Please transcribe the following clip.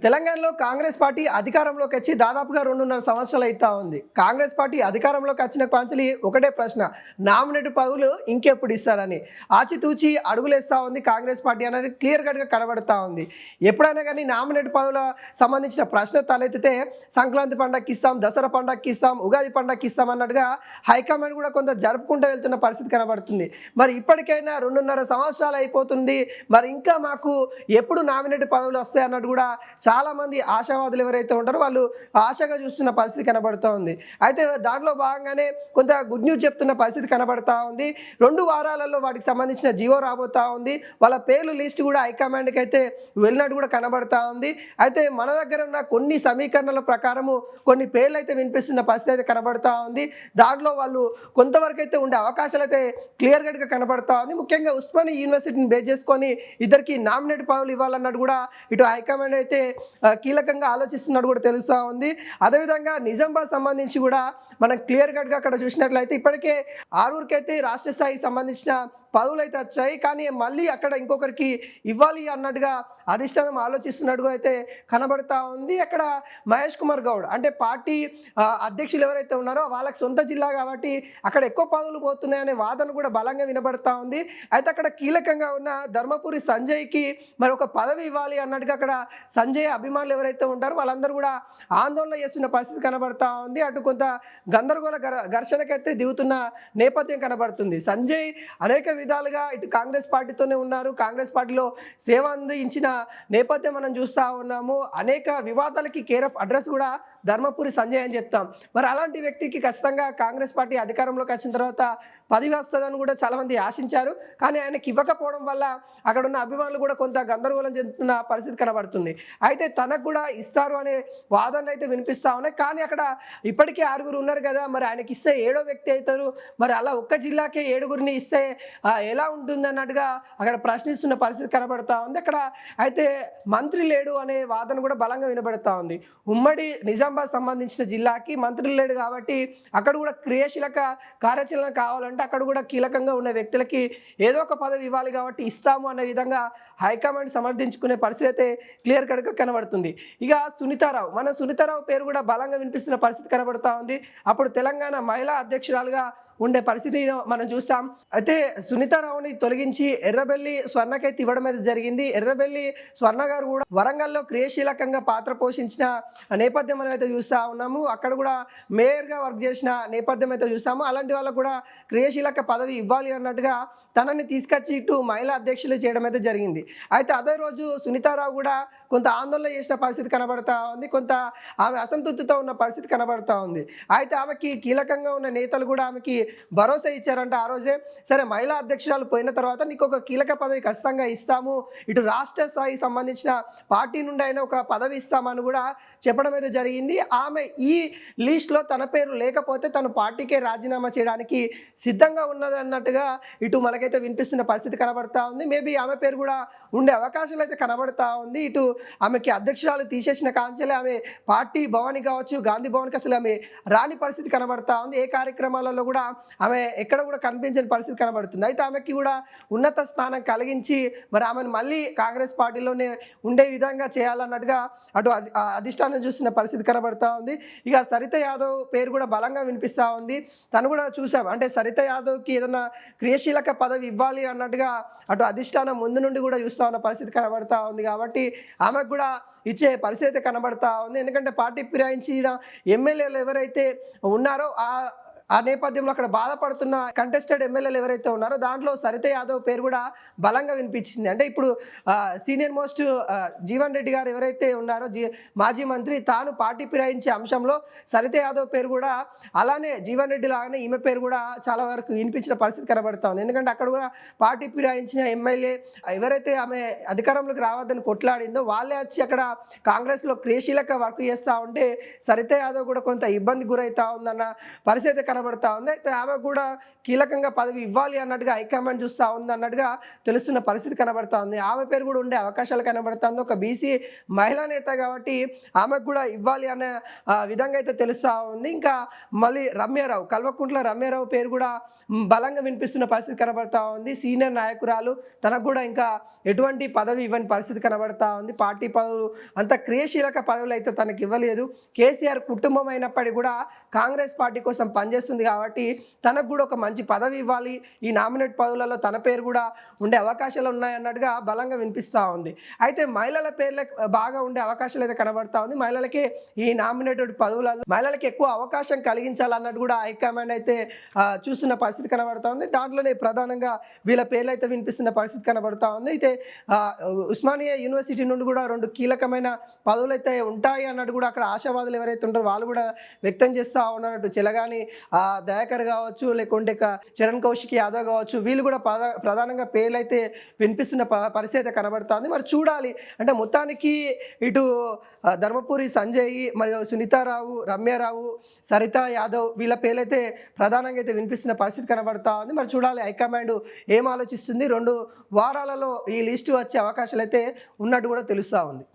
తెలంగాణలో కాంగ్రెస్ పార్టీ అధికారంలోకి వచ్చి దాదాపుగా 2.5 సంవత్సరాలు అయితా ఉంది. కాంగ్రెస్ పార్టీ అధికారంలోకి వచ్చిన కాంచెలి ఒకటే ప్రశ్న, నామినేటెడ్ పదవులు ఇంకెప్పుడు ఇస్తారని. ఆచితూచి అడుగులేస్తా ఉంది కాంగ్రెస్ పార్టీ అనేది క్లియర్ కట్గా కనబడతా ఉంది. ఎప్పుడైనా కానీ నామినేటెడ్ పదవుల సంబంధించిన ప్రశ్న తలెత్తితే సంక్రాంతి పండగకి ఇస్తాం, దసరా పండగకి ఇస్తాం, ఉగాది పండగకి ఇస్తాం అన్నట్టుగా హైకమాండ్ కూడా కొంత జరుపుకుంటూ వెళ్తున్న పరిస్థితి కనబడుతుంది. మరి ఇప్పటికైనా 2.5 సంవత్సరాలు అయిపోతుంది, మరి ఇంకా మాకు ఎప్పుడు నామినేటెడ్ పదవులు వస్తాయి అన్నట్టు కూడా చాలామంది ఆశావాదులు ఎవరైతే ఉంటారో వాళ్ళు ఆశగా చూస్తున్న పరిస్థితి కనబడుతూ ఉంది. అయితే దాంట్లో భాగంగానే కొంత గుడ్ న్యూస్ చెప్తున్న పరిస్థితి కనబడతా ఉంది. 2 వారాలలో వాటికి సంబంధించిన జీవో రాబోతూ ఉంది. వాళ్ళ పేర్లు లిస్ట్ కూడా హైకమాండ్కి అయితే వెళ్ళినట్టు కూడా కనబడతా ఉంది. అయితే మన దగ్గర ఉన్న కొన్ని సమీకరణల ప్రకారము కొన్ని పేర్లు అయితే వినిపిస్తున్న పరిస్థితి అయితే కనబడతా ఉంది. దాంట్లో వాళ్ళు కొంతవరకు అయితే ఉండే అవకాశాలు అయితే క్లియర్ కట్గా కనబడతా ఉంది. ముఖ్యంగా ఉస్మానియా యూనివర్సిటీని బేస్ చేసుకొని ఇద్దరికి నామినేట్ పదవులు ఇవ్వాలన్నట్టు కూడా ఇటు హైకమాండ్ అయితే కీలకంగా ఆలోచిస్తున్నట్టు కూడా తెలుస్తూ ఉంది. అదేవిధంగా నిజామాబాద్ సంబంధించి కూడా మనం క్లియర్ కట్గా అక్కడ చూసినట్లయితే ఇప్పటికే 6 అయితే రాష్ట్ర స్థాయికి సంబంధించిన పదవులు అయితే వచ్చాయి. కానీ మళ్ళీ అక్కడ ఇంకొకరికి ఇవ్వాలి అన్నట్టుగా అధిష్టానం ఆలోచిస్తున్నట్టుగా అయితే కనబడతా ఉంది. అక్కడ మహేష్ కుమార్ గౌడ్ అంటే పార్టీ అధ్యక్షులు ఎవరైతే ఉన్నారో వాళ్ళకి సొంత జిల్లా కాబట్టి అక్కడ ఎక్కువ పదవులు పోతున్నాయనే వాదన కూడా బలంగా వినబడతా ఉంది. అయితే అక్కడ కీలకంగా ఉన్న ధర్మపురి సంజయ్కి మరి ఒక పదవి ఇవ్వాలి అన్నట్టుగా అక్కడ సంజయ్ అభిమానులు ఎవరైతే ఉంటారో వాళ్ళందరూ కూడా ఆందోళన చేస్తున్న పరిస్థితి కనబడతా ఉంది. అటు కొంత గందరగోళ ఘర్షణకైతే దిగుతున్న నేపథ్యం కనబడుతుంది. సంజయ్ అనేక విధాలుగా ఇటు కాంగ్రెస్ పార్టీతోనే ఉన్నారు, కాంగ్రెస్ పార్టీలో సేవ అందించిన నేపథ్యం మనం చూస్తూ ఉన్నాము. అనేక వివాదాలకి కేర్ ఆఫ్ అడ్రస్ కూడా ధర్మపురి సంజయ్ అని చెప్తాం. మరి అలాంటి వ్యక్తికి ఖచ్చితంగా కాంగ్రెస్ పార్టీ అధికారంలోకి వచ్చిన తర్వాత పదవి వస్తుందని కూడా చాలామంది ఆశించారు. కానీ ఆయనకి ఇవ్వకపోవడం వల్ల అక్కడ ఉన్న అభిమానులు కూడా కొంత గందరగోళం చెందుతున్న పరిస్థితి కనబడుతుంది. అయితే తనకు కూడా ఇస్తారు అనే వాదనలు అయితే వినిపిస్తూ ఉన్నాయి. కానీ అక్కడ ఇప్పటికీ 6 ఉన్నారు కదా, మరి ఆయనకి ఇస్తే 7వ వ్యక్తి అవుతారు. మరి అలా ఒక్క జిల్లాకే 7గురిని ఇస్తే ఎలా ఉంటుంది అన్నట్టుగా అక్కడ ప్రశ్నిస్తున్న పరిస్థితి కనబడతా ఉంది. అక్కడ అయితే మంత్రి లేడు అనే వాదన కూడా బలంగా వినబడతా ఉంది. ఉమ్మడి నిజామాబాద్ సంబంధించిన జిల్లాకి మంత్రి లేడు కాబట్టి అక్కడ కూడా క్రియాశీలక కార్యాచరణ కావాలంటే అక్కడ కూడా కీలకంగా ఉన్న వ్యక్తులకి ఏదో ఒక పదవి ఇవ్వాలి కాబట్టి ఇస్తాము అనే విధంగా హైకమాండ్ సమర్థించుకునే పరిస్థితి అయితే క్లియర్ కట్గా కనబడుతుంది. ఇక సునీతారావు పేరు కూడా బలంగా వినిపిస్తున్న పరిస్థితి కనబడతా ఉంది. అప్పుడు తెలంగాణ మహిళా అధ్యక్షురాలుగా ఉండే పరిస్థితి మనం చూస్తాం. అయితే సునీతారావుని తొలగించి ఎర్రబెల్లి స్వర్ణకైతే ఇవ్వడం అయితే జరిగింది. ఎర్రబెల్లి స్వర్ణ గారు కూడా వరంగల్లో క్రియాశీలకంగా పాత్ర పోషించిన నేపథ్యం మనం అయితే చూస్తూ ఉన్నాము. అక్కడ కూడా మేయర్గా వర్క్ చేసిన నేపథ్యం అయితే చూస్తాము. అలాంటి వాళ్ళకు కూడా క్రియాశీలక పదవి ఇవ్వాలి అన్నట్టుగా తనని తీసుకొచ్చి ఇటు మహిళా అధ్యక్షులు చేయడం అయితే జరిగింది. అయితే అదే రోజు సునీతారావు కూడా కొంత ఆందోళన చేసిన పరిస్థితి కనబడతా ఉంది. కొంత ఆమె అసంతృప్తితో ఉన్న పరిస్థితి కనబడతా ఉంది. అయితే ఆమెకి కీలకంగా ఉన్న నేతలు కూడా ఆమెకి భరోసా ఇచ్చారంట ఆ రోజే. సరే, మహిళా అధ్యక్షురాలు పోయిన తర్వాత నీకు ఒక కీలక పదవి ఖచ్చితంగా ఇస్తాము, ఇటు రాష్ట్ర స్థాయికి సంబంధించిన పార్టీ నుండి అయినా ఒక పదవి ఇస్తామని కూడా చెప్పడం అయితే జరిగింది. ఆమె ఈ లిస్ట్లో తన పేరు లేకపోతే తను పార్టీకే రాజీనామా చేయడానికి సిద్ధంగా ఉన్నది అన్నట్టుగా ఇటు మనకైతే వినిపిస్తున్న పరిస్థితి కనబడతా ఉంది. మేబీ ఆమె పేరు కూడా ఉండే అవకాశాలు అయితే కనబడతా ఉంది. ఇటు ఆమెకి అధ్యక్షురాలు తీసేసిన కాంచెలే ఆమె పార్టీ భవన్ కావచ్చు, గాంధీ భవన్కి అసలు ఆమె రాని పరిస్థితి కనబడతా ఉంది. ఏ కార్యక్రమాలలో కూడా ఆమె ఎక్కడ కూడా కనిపించని పరిస్థితి కనబడుతుంది. అయితే ఆమెకి కూడా ఉన్నత స్థానం కలిగించి మరి ఆమెను మళ్ళీ కాంగ్రెస్ పార్టీలోనే ఉండే విధంగా చేయాలన్నట్టుగా అటు అధిష్టానం చూస్తున్న పరిస్థితి కనబడతా ఉంది. ఇక సరిత యాదవ్ పేరు కూడా బలంగా వినిపిస్తూ ఉంది. తను కూడా చూసాం, అంటే సరిత యాదవ్కి ఏదైనా క్రియాశీలక పదవి ఇవ్వాలి అన్నట్టుగా అటు అధిష్టానం ముందు నుండి కూడా చూస్తూ ఉన్న పరిస్థితి కనబడతా ఉంది. కాబట్టి ఆమెకు కూడా ఇచ్చే పరిస్థితి కనబడతా ఉంది. ఎందుకంటే పార్టీ ఫిరాయించిన ఎమ్మెల్యేలు ఎవరైతే ఉన్నారో ఆ నేపథ్యంలో అక్కడ బాధపడుతున్న కంటెస్టెడ్ ఎమ్మెల్యేలు ఎవరైతే ఉన్నారో దాంట్లో సరిత యాదవ్ పేరు కూడా బలంగా వినిపించింది. అంటే ఇప్పుడు సీనియర్ మోస్ట్ జీవన్ రెడ్డి గారు ఎవరైతే ఉన్నారో మాజీ మంత్రి, తాను పార్టీ ఫిరాయించే అంశంలో సరిత యాదవ్ పేరు కూడా అలానే జీవన్ రెడ్డి లాగానే ఈమె పేరు కూడా చాలా వరకు వినిపించిన పరిస్థితి కనబడతా ఉంది. ఎందుకంటే అక్కడ కూడా పార్టీ ఫిరాయించిన ఎమ్మెల్యే ఎవరైతే ఆమె అధికారంలోకి రావద్దని కొట్లాడిందో వాళ్ళే వచ్చి అక్కడ కాంగ్రెస్లో క్రియాశీలక వర్క్ చేస్తూ ఉంటే సరిత యాదవ్ కూడా కొంత ఇబ్బంది గురవుతా ఉందన్న పరిస్థితి కనబడతా ఉంది. అయితే ఆమె కూడా కీలకంగా పదవి ఇవ్వాలి అన్నట్టుగా హైకమాండ్ చూస్తా ఉంది అన్నట్టుగా తెలుస్తున్న పరిస్థితి కనబడతా ఉంది. ఆమె పేరు కూడా ఉండే అవకాశాలు కనబడుతుంది. ఒక బీసీ మహిళా నేత కాబట్టి ఆమెకు కూడా ఇవ్వాలి అనే విధంగా అయితే తెలుస్తూ ఉంది. ఇంకా మళ్ళీ రమ్యారావు, కల్వకుంట్ల రమ్యారావు పేరు కూడా బలంగా వినిపిస్తున్న పరిస్థితి కనబడతా ఉంది. సీనియర్ నాయకురాలు, తనకు కూడా ఇంకా ఎటువంటి పదవి ఇవ్వని పరిస్థితి కనబడతా ఉంది. పార్టీ పదవులు అంత క్రియాశీలక పదవులు అయితే తనకు ఇవ్వలేదు. కేసీఆర్ కుటుంబం అయినప్పటికీ కూడా కాంగ్రెస్ పార్టీ కోసం పనిచేస్తుంది కాబట్టి తనకు కూడా ఒక మంచి పదవి ఇవ్వాలి, ఈ నామినేట్ పదవులలో తన పేరు కూడా ఉండే అవకాశాలు ఉన్నాయన్నట్టుగా బలంగా వినిపిస్తూ ఉంది. అయితే మహిళల పేర్ల బాగా ఉండే అవకాశాలు అయితే కనబడతా ఉంది. మహిళలకి ఈ నామినేటెడ్ పదవులలో మహిళలకు ఎక్కువ అవకాశం కలిగించాలన్నట్టు కూడా హైకమాండ్ అయితే చూస్తున్న పరిస్థితి కనబడతా ఉంది. దాంట్లోనే ప్రధానంగా వీళ్ళ పేర్లు అయితే వినిపిస్తున్న పరిస్థితి కనబడతా ఉంది. అయితే ఉస్మానియా యూనివర్సిటీ నుండి కూడా 2 కీలకమైన పదవులు అయితే ఉంటాయి అన్నట్టు కూడా అక్కడ ఆశావాదులు ఎవరైతే ఉంటారో వాళ్ళు కూడా వ్యక్తం చేస్తూ ఉన్నట్టు చెలగాని దయాకర్ కావచ్చు, లేకుంటే చరణ్ కౌశిక్ యాదవ్ కావచ్చు, వీళ్ళు కూడా ప్రధానంగా పేర్లు అయితే వినిపిస్తున్న పరిస్థితి అయితే కనబడుతుంది. మరి చూడాలి, అంటే మొత్తానికి ఇటు ధర్మపురి సంజయ్, మరియు సునీతారావు, రమ్యారావు, సరితా యాదవ్ వీళ్ళ పేర్లైతే ప్రధానంగా అయితే వినిపిస్తున్న పరిస్థితి కనబడతా ఉంది. మరి చూడాలి హైకమాండ్ ఏం ఆలోచిస్తుంది. 2 వారాలలో ఈ లిస్టు వచ్చే అవకాశాలు అయితే ఉన్నట్టు కూడా తెలుస్తూ ఉంది.